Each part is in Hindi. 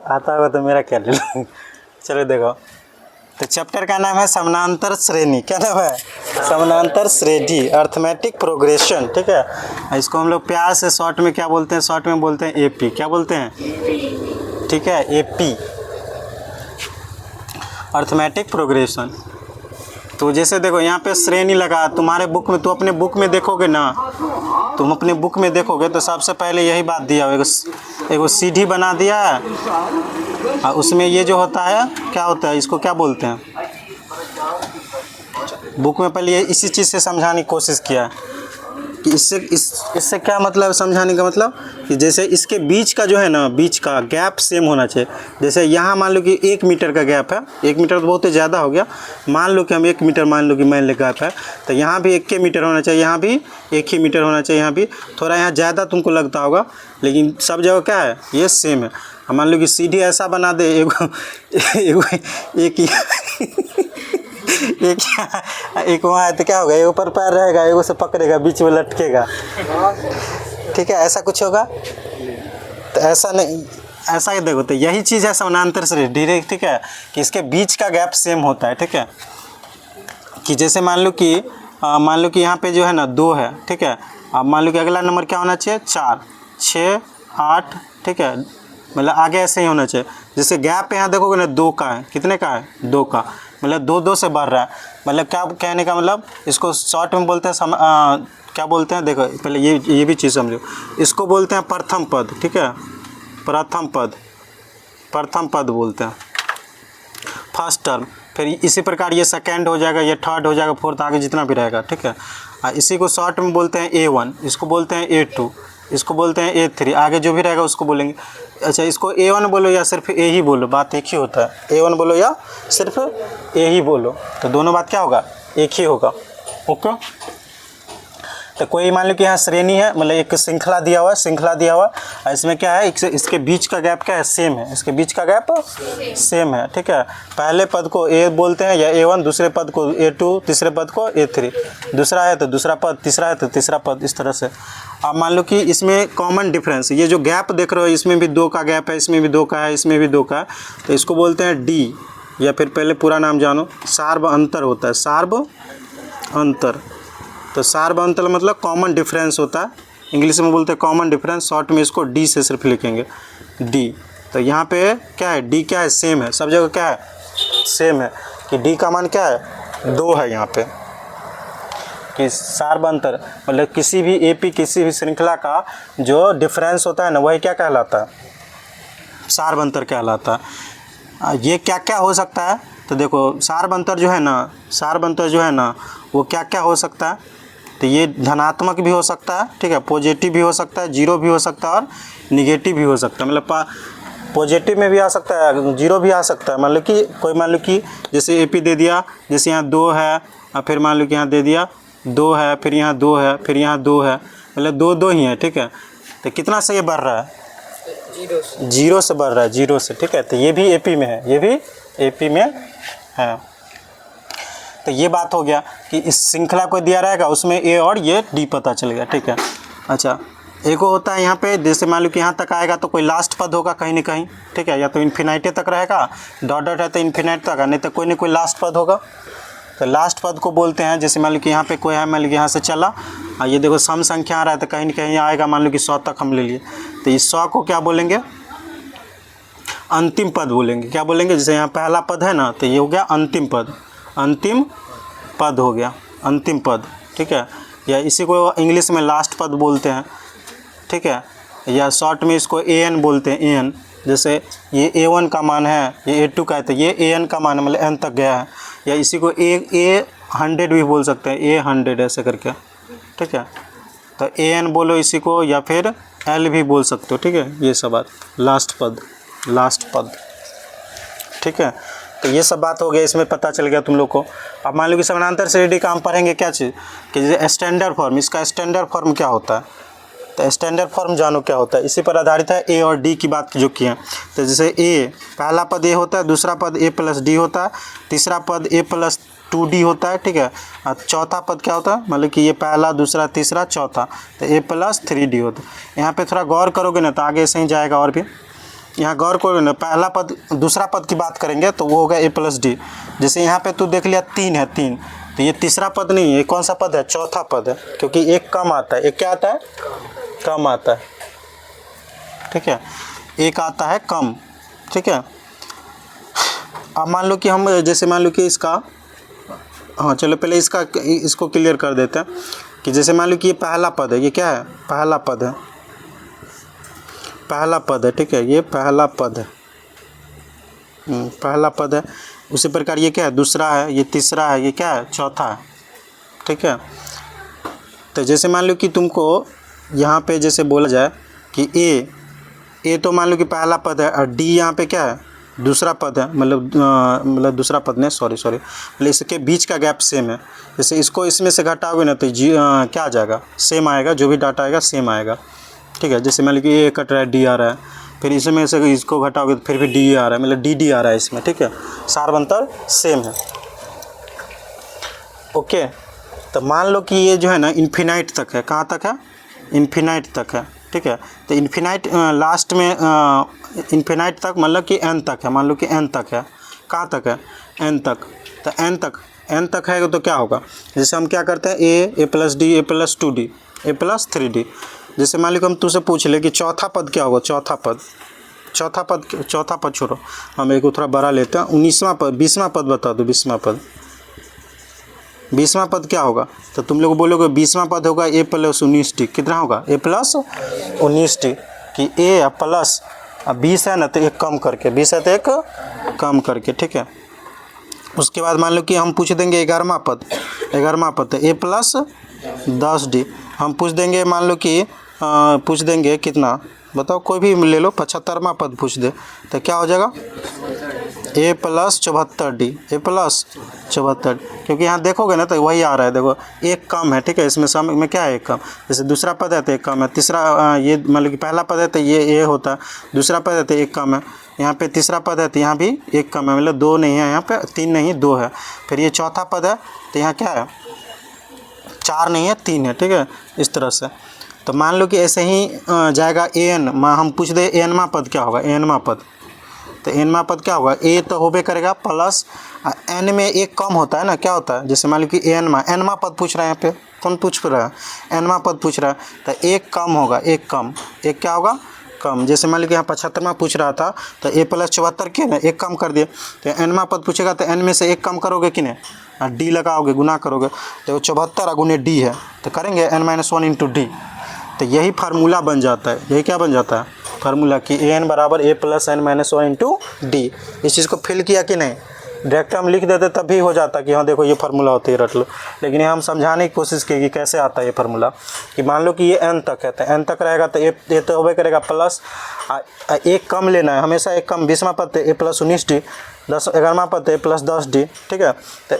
आता होगा तो मेरा क्या ले लो। चलो देखो, तो चैप्टर का नाम है समानांतर श्रेणी। क्या नाम है? समानांतर श्रेणी, अर्थमेटिक प्रोग्रेशन। ठीक है, इसको हम लोग प्यार से शॉर्ट में क्या बोलते हैं? शॉर्ट में बोलते हैं एपी। क्या बोलते हैं? ठीक है, एपी, अर्थमेटिक प्रोग्रेशन। तो जैसे देखो यहाँ पे श्रेणी लगा तुम्हारे बुक में, तो अपने बुक में देखोगे ना, तुम अपने बुक में देखोगे तो सबसे पहले यही बात दिया हो, एगो सीढ़ी बना दिया है और उसमें ये जो होता है क्या होता है, इसको क्या बोलते हैं? बुक में पहले इसी चीज़ से समझाने की कोशिश किया है कि इससे क्या मतलब, समझाने का मतलब कि जैसे इसके बीच का जो है ना, बीच का गैप सेम होना चाहिए। जैसे यहाँ मान लो कि 1 मीटर का गैप है, 1 मीटर तो बहुत ही ज़्यादा हो गया, मान लो कि हम 1 मीटर मान लो कि मान ले गैप है, तो यहाँ भी 1 मीटर होना चाहिए, यहाँ भी 1 ही मीटर होना चाहिए, यहाँ भी थोड़ा यहाँ ज़्यादा तुमको लगता होगा, लेकिन सब जगह क्या है, ये सेम है। मान लो कि सीढ़ी ऐसा बना दे, एक वहाँ है तो क्या होगा, एक ऊपर पैर रहेगा, एक उसे पकड़ेगा, बीच में लटकेगा। ठीक है, ऐसा कुछ होगा? तो ऐसा नहीं, ऐसा ही देखो, तो यही चीज़ है समानांतर श्रेणी। डायरेक्ट, ठीक है, कि इसके बीच का गैप सेम होता है। ठीक है, कि जैसे मान लो कि यहाँ पे जो है ना 2 है। ठीक है, अब मान लो कि अगला नंबर क्या होना चाहिए? 4, 6, 8। ठीक है, मतलब आगे ऐसे ही होना चाहिए। जैसे गैप यहाँ देखोगे ना 2 का है, कितने का है? 2 का, मतलब 2 से बढ़ रहा है। मतलब क्या कहने का मतलब, इसको शॉर्ट में बोलते हैं क्या बोलते हैं? देखो पहले ये भी चीज़ समझो, इसको बोलते हैं प्रथम पद। ठीक है, प्रथम पद बोलते हैं, फर्स्ट टर्म। फिर इसी प्रकार ये सेकेंड हो जाएगा, ये थर्ड हो जाएगा, फोर्थ, आगे जितना भी रहेगा। ठीक है, इसी को शॉर्ट में बोलते हैं A1, इसको बोलते हैं A2, इसको बोलते हैं A3, आगे जो भी रहेगा उसको बोलेंगे। अच्छा, इसको A1 बोलो या सिर्फ A ही बोलो, बात एक ही होता है। A1 बोलो या सिर्फ A ही बोलो, तो दोनों बात क्या होगा? एक ही होगा। ओके, तो कोई मान लो कि यहाँ श्रेणी है, मतलब एक श्रृंखला दिया हुआ है, इसमें क्या है, इसके बीच का गैप क्या है? सेम है, इसके बीच का गैप सेम है। ठीक है, पहले पद को A बोलते हैं या A1, दूसरे पद को A2, तीसरे पद को A3, दूसरा है तो दूसरा पद, तीसरा है तो तीसरा पद, इस तरह से। अब मान लो कि इसमें कॉमन डिफरेंस, ये जो गैप देख रहे हो, इसमें भी 2 का गैप है, इसमें भी 2 का है, इसमें भी 2 का है, तो इसको बोलते हैं D, या फिर पहले पूरा नाम जानो, सार्व अंतर होता है, सार्व अंतर। तो सार्व अंतर मतलब कॉमन डिफरेंस होता है, इंग्लिश में बोलते हैं कॉमन डिफरेंस, शॉर्ट में इसको D से सिर्फ लिखेंगे, D। तो यहाँ पे क्या है? D क्या है? सेम है, सब जगह क्या है? सेम है, कि D का मान क्या है? 2 है यहाँ पे। कि सार्व अंतर मतलब किसी भी AP, किसी भी श्रृंखला का जो डिफरेंस होता है ना, वही क्या कहलाता है? सार्व अंतर कहलाता है। ये क्या क्या हो सकता है? तो देखो, सार्व अंतर जो है ना, वो क्या क्या हो सकता है? तो ये धनात्मक भी हो सकता है, ठीक है, पॉजिटिव भी हो सकता है, जीरो भी हो सकता है और निगेटिव भी हो सकता है। मतलब पॉजिटिव में भी आ सकता है, जीरो भी आ सकता है। मान लो कि जैसे AP दे दिया, जैसे यहाँ 2 है और फिर मान लो कि यहाँ दे दिया 2 है, फिर यहाँ 2 है, फिर यहाँ 2 है, मतलब 2 ही है। ठीक है, तो कितना से ये बढ़ रहा है? 0 से बढ़ रहा है, 0 से। ठीक है, तो ये भी AP में है, ये भी AP में है। तो ये बात हो गया कि इस श्रृंखला को दिया रहेगा, उसमें A और ये D पता चल गया। ठीक है, अच्छा, एक होता है यहाँ पे, जैसे मान लो कि यहाँ तक आएगा तो कोई लास्ट पद होगा कहीं ना कहीं। ठीक है, या तो इन्फिनाइटे तक रहेगा, डॉट है तो इन्फिनाइट तक, नहीं तो कोई ना कोई लास्ट पद होगा। तो लास्ट पद को बोलते हैं, जैसे मान लो कि यहाँ पे कोई है, मान लो कि यहाँ से चला, ये देखो सम संख्या आ रहा है, तो कहीं ना कहीं आएगा, मान लो कि 100 तक हम ले लिए, तो इस 100 को क्या बोलेंगे? अंतिम पद बोलेंगे। क्या बोलेंगे? जैसे यहाँ पहला पद है ना, तो ये हो गया अंतिम पद हो गया, अंतिम पद। ठीक है, या इसी को इंग्लिश में लास्ट पद बोलते हैं। ठीक है, या शॉर्ट में इसको AN बोलते हैं, AN। जैसे ये A1 का मान है, ये A2 का है, तो ये AN का मान है, मतलब N तक गया है। या इसी को A100 भी बोल सकते हैं, A100 ऐसे करके। ठीक है, तो AN बोलो इसी को, या फिर L भी बोल सकते हो। ठीक है, ये सब बात, लास्ट पद। ठीक है, तो ये सब बात हो गया, इसमें पता चल गया तुम लोग को। अब मान लो कि समानांतर श्रेणी का हम पढ़ेंगे क्या चीज़, कि जैसे स्टैंडर्ड फॉर्म, इसका स्टैंडर्ड फॉर्म क्या होता है? तो स्टैंडर्ड फॉर्म जानो क्या होता है, इसी पर आधारित है A और D की बात जो की है। तो जैसे A, पहला पद A होता है, दूसरा पद A+D होता है, तीसरा पद A+2D होता है। ठीक है, और चौथा पद क्या होता है? मतलब कि ये पहला, दूसरा, तीसरा, चौथा, तो A+3D होता है। यहाँ पे थोड़ा गौर करोगे ना तो आगे से ही जाएगा और भी। यहाँ गौर करो ना, पहला पद दूसरा पद की बात करेंगे तो वो होगा ए प्लस डी। जैसे यहाँ पे तू देख लिया 3 है, 3, तो ये तीसरा पद नहीं है, ये कौन सा पद है? चौथा पद है, क्योंकि एक कम आता है। एक क्या आता है? कम आता है, ठीक है, एक आता है कम, ठीक है। अब मान लो कि हम जैसे मान लो कि इसका, हाँ चलो पहले इसको क्लियर कर देते हैं कि जैसे मान लो कि ये पहला पद है, ये क्या है? पहला पद है, पहला पद है, ठीक है, ये पहला पद है, पहला पद है। उसी प्रकार ये क्या है? दूसरा है, ये तीसरा है, ये क्या है? चौथा है, ठीक है। तो जैसे मान लो कि तुमको यहाँ पे जैसे बोला जाए कि ए तो मान लो कि पहला पद है, और डी यहाँ पे क्या है? दूसरा पद है, मतलब दूसरा पद नहीं, सॉरी मतलब इसके बीच का गैप सेम है। जैसे इसको इसमें से घटाओगे ना तो क्या आ जाएगा? सेम आएगा, जो भी डाटा आएगा सेम आएगा, ठीक है। जैसे मान लो कि ए कट रहा है, डी आ रहा है, फिर इसमें से इसको घटाओगे तो फिर भी डी आ रहा है, मतलब डी आ रहा है इसमें, ठीक है। सार अंतर सेम है, ओके। तो मान लो कि ये जो है ना इन्फिनाइट तक है, कहाँ तक है? इन्फिनाइट तक है, ठीक है। तो इन्फिनाइट लास्ट में इन्फिनाइट तक मतलब कि एन तक है, मान लो कि एन तक है, कहाँ तक है? एन तक। तो एन तक है तो क्या होगा? जैसे हम क्या करते हैं, ए प्लस डी, ए प्लस 2D, ए प्लस 3D। जैसे मान लो कि हम तुझसे पूछ ले कि चौथा पद क्या होगा? चौथा पद छोड़ो, हम एक थोड़ा बड़ा लेते हैं, 19वां पद, 20वां पद बता दो, 20वां पद क्या होगा? तो तुम लोग बोलोगे 20वां पद होगा ए प्लस 19D। कितना होगा? ए प्लस 19D, कि ए प्लस 20 है ना तो एक कम करके, 20 है तो एक कम करके, ठीक है। उसके बाद मान लो कि हम पूछ देंगे 11वां पद तो ए प्लस 10D। हम पूछ देंगे, मान लो कि पूछ देंगे कितना, बताओ कोई भी ले लो, 75वां पद पूछ दे तो क्या हो जाएगा? ए प्लस 74D, ए प्लस 74, क्योंकि यहाँ देखोगे ना तो वही आ रहा है, देखो एक कम है, ठीक है। इसमें सम में क्या है? एक कम। जैसे दूसरा पद है तो एक कम है, तीसरा ये मतलब कि पहला पद है तो ये होता है, दूसरा पद है तो एक कम है, यहाँ पे तीसरा पद है तो यहाँ भी एक कम है, मतलब 2 नहीं है, यहाँ पे 3 नहीं 2 है। फिर ये चौथा पद है तो यहाँ क्या है? 4 नहीं है 3 है, ठीक है, इस तरह से। तो मान लो कि ऐसे ही जाएगा एन, हम पूछ दे एनवां पद क्या होगा? एनवां पद, तो एनवां पद क्या होगा? ए तो होबे करेगा प्लस एन में एक कम होता है ना, क्या होता है? जैसे मान लो कि एनवां पद पूछ रहा है, यहाँ पे कौन पूछ रहा है? एनवां पद पूछ रहा है, तो एक कम होगा, एक कम, एक क्या होगा? कम। जैसे मान लो कि यहाँ 75वां पूछ रहा था तो ए प्लस 74 किया ना, एक कम कर दिए। तो एनवां पद पूछेगा तो एन में से एक कम करोगे कि नहीं? डी लगाओगे, गुना करोगे, तो 74 गुने डी है तो करेंगे n-1 इंटू डी। तो यही फार्मूला बन जाता है, यही क्या बन जाता है? फार्मूला कि एन बराबर ए प्लस n-1 इंटू डी। इस चीज़ को फिल किया कि नहीं? डायरेक्ट हम लिख देते तब भी हो जाता कि हाँ देखो ये फार्मूला होता है, रट लो। लेकिन यहाँ हम समझाने की कोशिश की कि कैसे आता है ये फार्मूला, कि मान लो कि ये n तक है तो n तक रहेगा तो ए तो होबे करेगा प्लस, एक कम लेना है हमेशा, एक कम। 20वां पद तो ए प्लस 19D, 11वां पद तो ए प्लस 10D, ठीक है। तो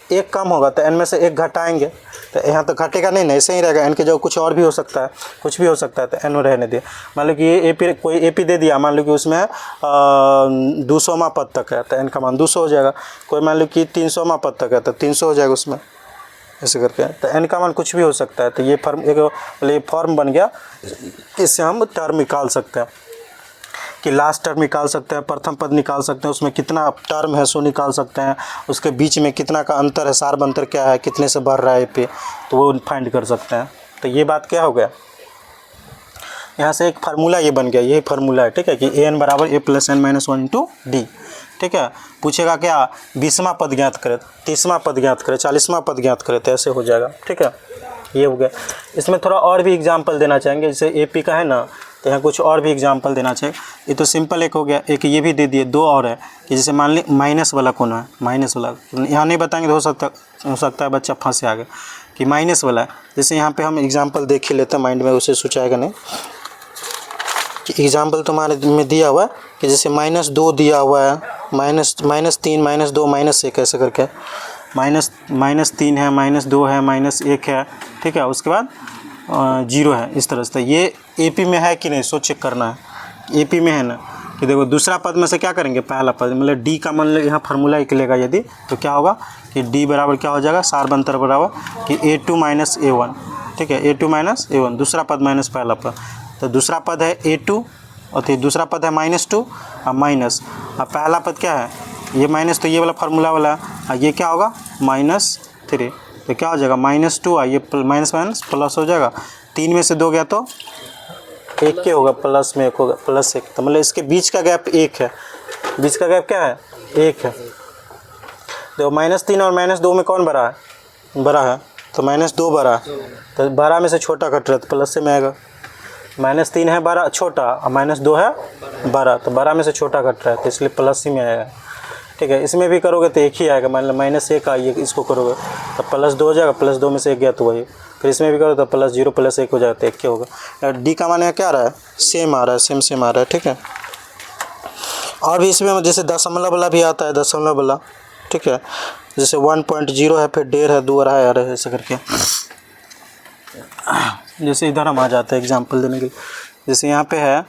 एक कम होगा तो n में से एक घटाएंगे, तो यहाँ तो घटेगा नहीं ना, ऐसे ही रहेगा। n के जो कुछ और भी हो सकता है, कुछ भी हो सकता है, तो n रहने दिए। मान लो कि ये कोई ए पी दे दिया, मान लो कि उसमें 200वां पद तक है तो n का मान 200 हो जाएगा। कोई मान लो कि 300वां पद तक है तो 300 हो जाएगा उसमें, ऐसे करके। तो n का मान कुछ भी हो सकता है। तो ये फॉर्म बन गया, इससे हम टर्म निकाल सकते हैं कि लास्ट टर्म निकाल सकते हैं, प्रथम पद निकाल सकते हैं, उसमें कितना टर्म है सो निकाल सकते हैं, उसके बीच में कितना का अंतर है, सार्व अंतर क्या है, कितने से बढ़ रहा है पे, तो वो फाइंड कर सकते हैं। तो ये बात क्या हो गया, यहाँ से एक फार्मूला ये बन गया, यही फार्मूला है, ठीक है, कि an बराबर a plus n-1 into D, ठीक है। पूछेगा क्या? 20वां पद ज्ञात करें, 30वां पद ज्ञात करें, 40वां पद ज्ञात करें, तो ऐसे हो जाएगा, ठीक है। ये हो गया। इसमें थोड़ा और भी एग्जाम्पल देना चाहेंगे, जैसे AP का है ना, तो यहाँ कुछ और भी एग्जाम्पल देना चाहिए। ये तो सिंपल एक हो गया, एक ये भी दे दिए, 2 और है कि जैसे मान ली माइनस वाला कौन है, माइनस वाला यहाँ नहीं बताएंगे तो हो सकता है बच्चा फंस आगे कि माइनस वाला है। जैसे यहाँ पे हम एग्जाम्पल देख ही लेते हैं, माइंड में उसे सोचाएगा नहीं कि एग्जाम्पल तुम्हारे में दिया हुआ है कि जैसे -2 दिया हुआ है, -3, -2, -1 ऐसे करके, -3 है, -2 है, -1 है, ठीक है। उसके बाद 0 है, इस तरह से। ये AP में है कि नहीं सो चेक करना है। AP में है ना, कि देखो दूसरा पद में से क्या करेंगे, पहला पद मतलब D का मान लो यहाँ फार्मूला निकलेगा यदि, तो क्या होगा कि D बराबर क्या हो जाएगा, सार अंतर बराबर कि A2 - A1, ठीक है, A2 - A1, दूसरा पद माइनस पहला पद। तो दूसरा पद है A2 और फिर दूसरा पद है -2 और माइनस, और पहला पद क्या है, ये माइनस, तो ये वाला फार्मूला वाला है, और ये क्या होगा -3, तो क्या हो जाएगा -2, और ये माइनस माइनस प्लस हो जाएगा, 3 में से 2 गया तो 1 के होगा, प्लस में 1 होगा, +1, तो मतलब इसके बीच का गैप 1 है, बीच का गैप क्या है 1 है। देखो -3 और -2 में कौन बड़ा है, बड़ा है, तो -2 बड़ा है, तो बड़ा में से छोटा कट रहा है, तो प्लस से में आएगा। -3 है बड़ा छोटा और -2 है बड़ा, तो बड़ा में से छोटा कट रहा है, तो इसलिए प्लस ही में आएगा। ठीक है, इसमें भी करोगे तो 1 ही आएगा, मान लो -1 आइए, इसको करोगे तो +2 हो जाएगा, +2 में से 1 गया तो वही, फिर इसमें भी करो तो +0 + 1 हो जाएगा, तो 1 क्या होगा। डी का मान क्या आ रहा है, सेम आ रहा है, सेम आ रहा है। ठीक है, और भी इसमें जैसे दशमलव वाला भी आता है, दशमलव वाला, ठीक है, जैसे 1.0 है, फिर 1.5 है, 2 है, यार ऐसे करके। जैसे इधर हम आ जाते हैं एग्जांपल देने के लिए, जैसे यहाँ पे है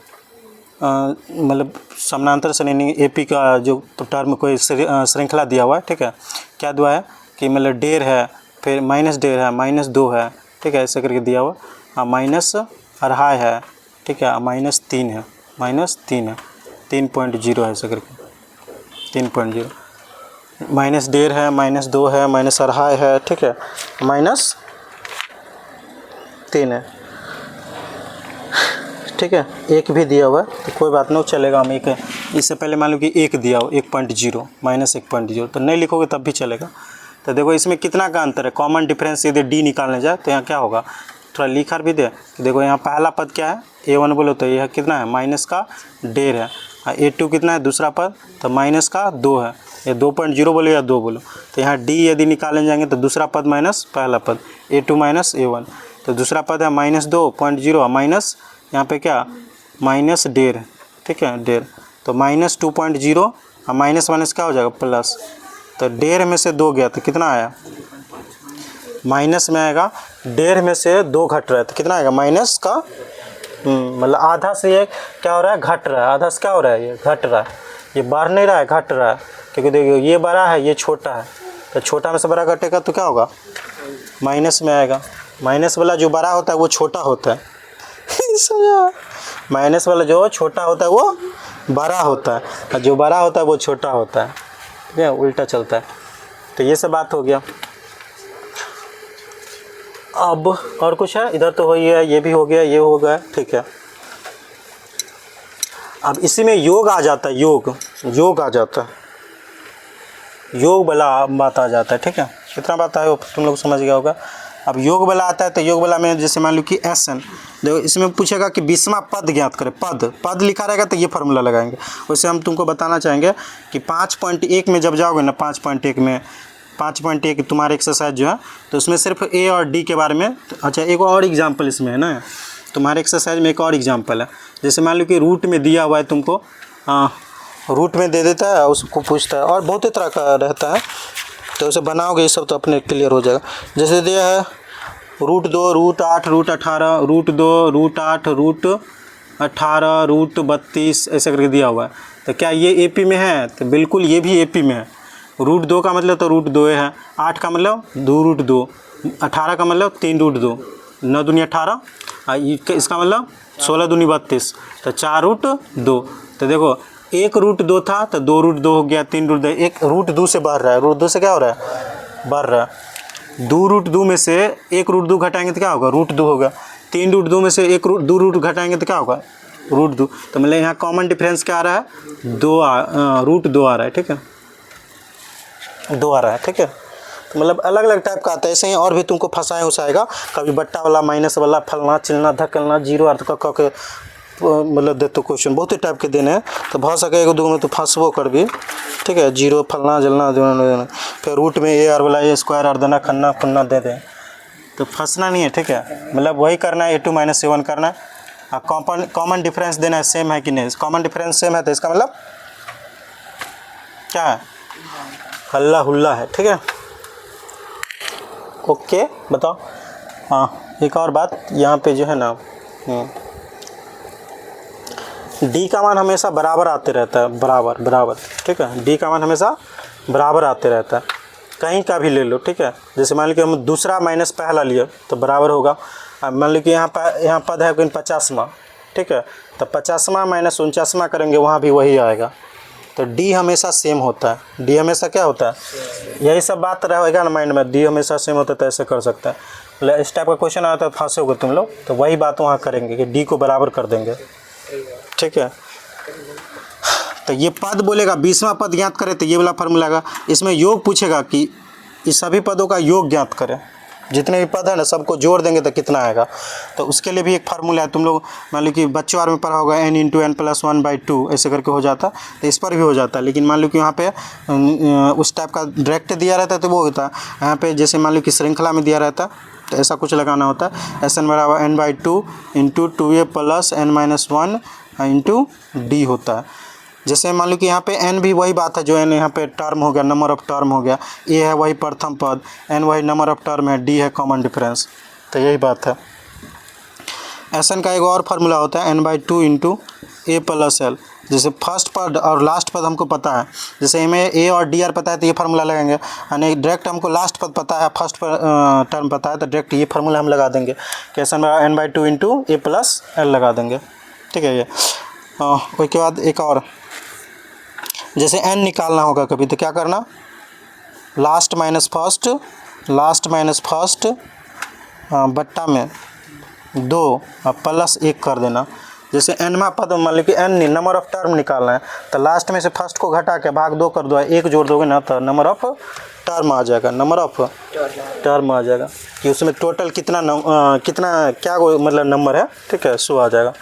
मतलब समानांतर श्रेणी एपी का जो टर्म कोई श्रृंखला दिया हुआ है। ठीक है, क्या दिया है कि मतलब 1.5 है, फिर -1.5 है, -2 है, ठीक है, ऐसे करके दिया हुआ, हाँ -2.5 है, ठीक है, -3 है, -3 है, 3.0 है, ऐसे करके 3.0, -1.5 है, -2 है, -2.5 है, ठीक है, -3 है। ठीक है, 1 भी दिया हुआ है तो कोई बात नहीं, चलेगा, हम 1 है, इससे पहले मान लो कि 1 दिया हो, 1.0 -1.0, तो नहीं लिखोगे तब भी चलेगा। तो देखो इसमें कितना का अंतर है, कॉमन डिफरेंस यदि डी निकालने जाए तो यहाँ क्या होगा, थोड़ा लिखा भी दे, देखो यहाँ पहला पद क्या है, a1 बोलो तो यह कितना है, -1.5 है, a2 कितना है दूसरा पद, तो -2 है, ये 2.0 बोलो या 2 बोलो, तो यहाँ डी यदि निकालने जाएंगे तो दूसरा पद माइनस पहला पद, a2 - a1, तो दूसरा पद है -2.0 माइनस यहाँ पे क्या -1.5, ठीक है, 1.5, तो -2.0 और माइनस क्या हो जाएगा प्लस, तो 1.5 में से 2 गया तो कितना आया, माइनस में आएगा, 1.5 में से 2 घट रहा है तो कितना आएगा, माइनस का मतलब आधा से ये क्या हो रहा है, घट रहा है, आधा से क्या हो रहा है, ये घट रहा है, ये बढ़ नहीं रहा है, घट रहा है, क्योंकि देखिए ये बड़ा है, ये छोटा है, तो छोटा में से बड़ा घटेगा तो क्या होगा, माइनस में आएगा। माइनस वाला जो बड़ा होता है वो छोटा होता है माइनस वाला जो छोटा होता है वो बड़ा होता है, और जो बड़ा होता है वो छोटा होता है, ठीक है, उल्टा चलता है। तो ये सब बात हो गया। अब और कुछ है, इधर तो हो ही है, ये भी हो गया, ये हो गया, ठीक है। अब इसी में योग आ जाता है, योग आ जाता है, योग वाला बात आ जाता है, ठीक है, कितना बात है तुम लोग समझ गया होगा। अब योग वाला आता है, तो योग वाला में जैसे मान लो कि SN, देखो इसमें पूछेगा कि 20वां पद ज्ञात करें, पद लिखा रहेगा तो ये फार्मूला लगाएंगे। वैसे हम तुमको बताना चाहेंगे कि 5.1 में जब जाओगे ना, 5.1 तुम्हारे एक्सरसाइज जो है, तो उसमें सिर्फ A और D के बारे में, अच्छा एक और एग्जाम्पल इसमें है ना, तुम्हारे एक्सरसाइज में एक और एग्जाम्पल है, जैसे मान लो कि रूट में दिया हुआ है तुमको, रूट में दे देता है, उसको पूछता है, और बहुत ही तरह का रहता है, तो उसे बनाओगे ये सब तो अपने क्लियर हो जाएगा। जैसे दिया है √2, √8, √18, √2, √8, √18, √32 ऐसे करके दिया हुआ है, तो क्या ये AP में है, तो बिल्कुल ये भी AP में है। √2 का मतलब तो √2 है, 8 का मतलब 2√2, 18 का मतलब 3√2, 9 दूनी 18, इसका मतलब 16 दूनी 32, तो 4√2, तो देखो 1 √2 था तो 2√2 हो गया, 3√2, 1 √2 से बढ़ रहा है, √2 से क्या हो रहा है, बढ़ रहा है, 2√2 में से 1 √2 घटाएंगे तो क्या होगा, √2 होगा, 3√2 में से 2 घटाएंगे तो क्या होगा, √2, तो मतलब यहाँ कॉमन डिफरेंस क्या आ रहा है, √2 आ रहा है, ठीक है, 2 आ रहा है, ठीक है। तो मतलब अलग अलग टाइप का आता है, ऐसे ही और भी तुमको फंसाए उसाएगा, कभी बट्टा वाला, माइनस वाला, फलना चिलना धकलना, जीरो अर्थ का मतलब देते क्वेश्चन बहुत ही टाइप के देने हैं, तो बहुत सके 1-2 में तो फंसबो कर भी, ठीक है, जीरो फलना जलना देना, फिर रूट में A वाला A स्क्वायर और देना खन्ना खुन्ना दे दें, तो फंसना नहीं है, ठीक है, मतलब वही करना है, A2 - A1 करना है, कॉमन डिफरेंस देना है, सेम है कि नहीं, कॉमन डिफरेंस सेम है तो इसका मतलब क्या है, हल्ला हुल्ला है, ठीक है, ओके बताओ। हाँ एक और बात यहाँ पे जो है ना, डी का मान हमेशा बराबर आते रहता है, बराबर, ठीक है, डी का मान हमेशा बराबर आते रहता है, कहीं का भी ले लो, ठीक है, जैसे मान लो कि हम दूसरा माइनस पहला लिए तो बराबर होगा। अब मान लो कि यहाँ पद है कोई 50वां, ठीक है। तो 50वां माइनस 49वां करेंगे वहाँ भी वही आएगा। तो डी हमेशा सेम होता है, डी हमेशा क्या होता है, यही सब बात रहेगा ना माइंड में, डी हमेशा सेम होता है तो ऐसे कर सकता है। मतलब इस टाइप का क्वेश्चन आता है तो फंसोगे तुम लोग, तो वही बात वहाँ करेंगे कि डी को बराबर कर देंगे, ठीक है। तो ये पद बोलेगा 20वां पद ज्ञात करें तो ये वाला फार्मूला का, इसमें योग पूछेगा कि इस सभी पदों का योग ज्ञात करें, जितने भी पद है ना सबको जोड़ देंगे तो कितना आएगा। तो उसके लिए भी एक फार्मूला है, तुम लोग मान लो कि बच्चों वार में पढ़ा होगा n × n + 1/2 ऐसे करके हो जाता, तो इस पर भी हो जाता है। लेकिन मान लो कि यहाँ पे उस टाइप का डायरेक्ट दिया रहता है तो वो होता है, यहाँ पे जैसे मान लो कि श्रृंखला में दिया रहता तो ऐसा कुछ लगाना होता है, SN = n/2 × 2a + n - 1 × d होता है। जैसे मान लो कि यहाँ पे n भी वही बात है जो n यहाँ पे टर्म हो गया, नंबर ऑफ टर्म हो गया, a है वही प्रथम पद, n वही नंबर ऑफ टर्म है, d है कॉमन डिफरेंस, तो यही बात है। SN का एक और फार्मूला होता है n/2 × a + l। जैसे फर्स्ट पद और लास्ट पद हमको पता है, जैसे हमें a और dr पता है तो ये फार्मूला लगाएंगे, यानी डायरेक्ट हमको लास्ट पद पता है, फर्स्ट टर्म पता है तो डायरेक्ट ये फार्मूला हम लगा देंगे कि SN = n/2 × a + l लगा देंगे, ठीक है। ये उसके बाद एक और, जैसे n निकालना होगा कभी तो क्या करना, लास्ट माइनस फर्स्ट बट्टा में 2 +1 कर देना। जैसे nवां पद मान लो कि n नंबर ऑफ टर्म निकालना है तो लास्ट में से फर्स्ट को घटा के भाग 2 कर दो, 1 जोड़ दोगे ना तो नंबर ऑफ टर्म आ जाएगा, नंबर ऑफ टर्म आ जाएगा कि उसमें टोटल कितना क्या मतलब नंबर है, ठीक है, सो आ जाएगा।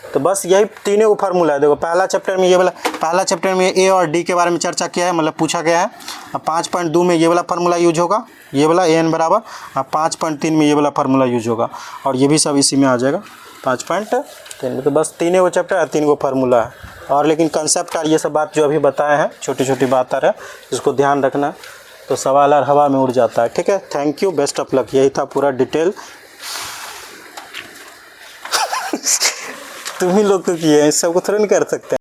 तो बस यही तीनों फार्मूला है। देखो पहला चैप्टर में ये वाला, पहला चैप्टर में ए और डी के बारे में चर्चा किया है, मतलब पूछा गया है। 5.2 में ये वाला फार्मूला यूज होगा, ये वाला an बराबर, 5.3 में ये वाला फार्मूला यूज होगा, और ये भी सब इसी में आ जाएगा 5.3 में। तो बस तीनों वो चैप्टर है, 3 गो फार्मूला है, और लेकिन कंसेप्ट और ये सब बात जो अभी बताए हैं छोटी छोटी बात आ रहा है, इसको ध्यान रखना, तो सवाल और हवा में उड़ जाता है, ठीक है। Thank you, best of luck. यही था पूरा डिटेल। तुम ही लोग तो किए हैं, सबको थोड़ा नहीं कर सकते।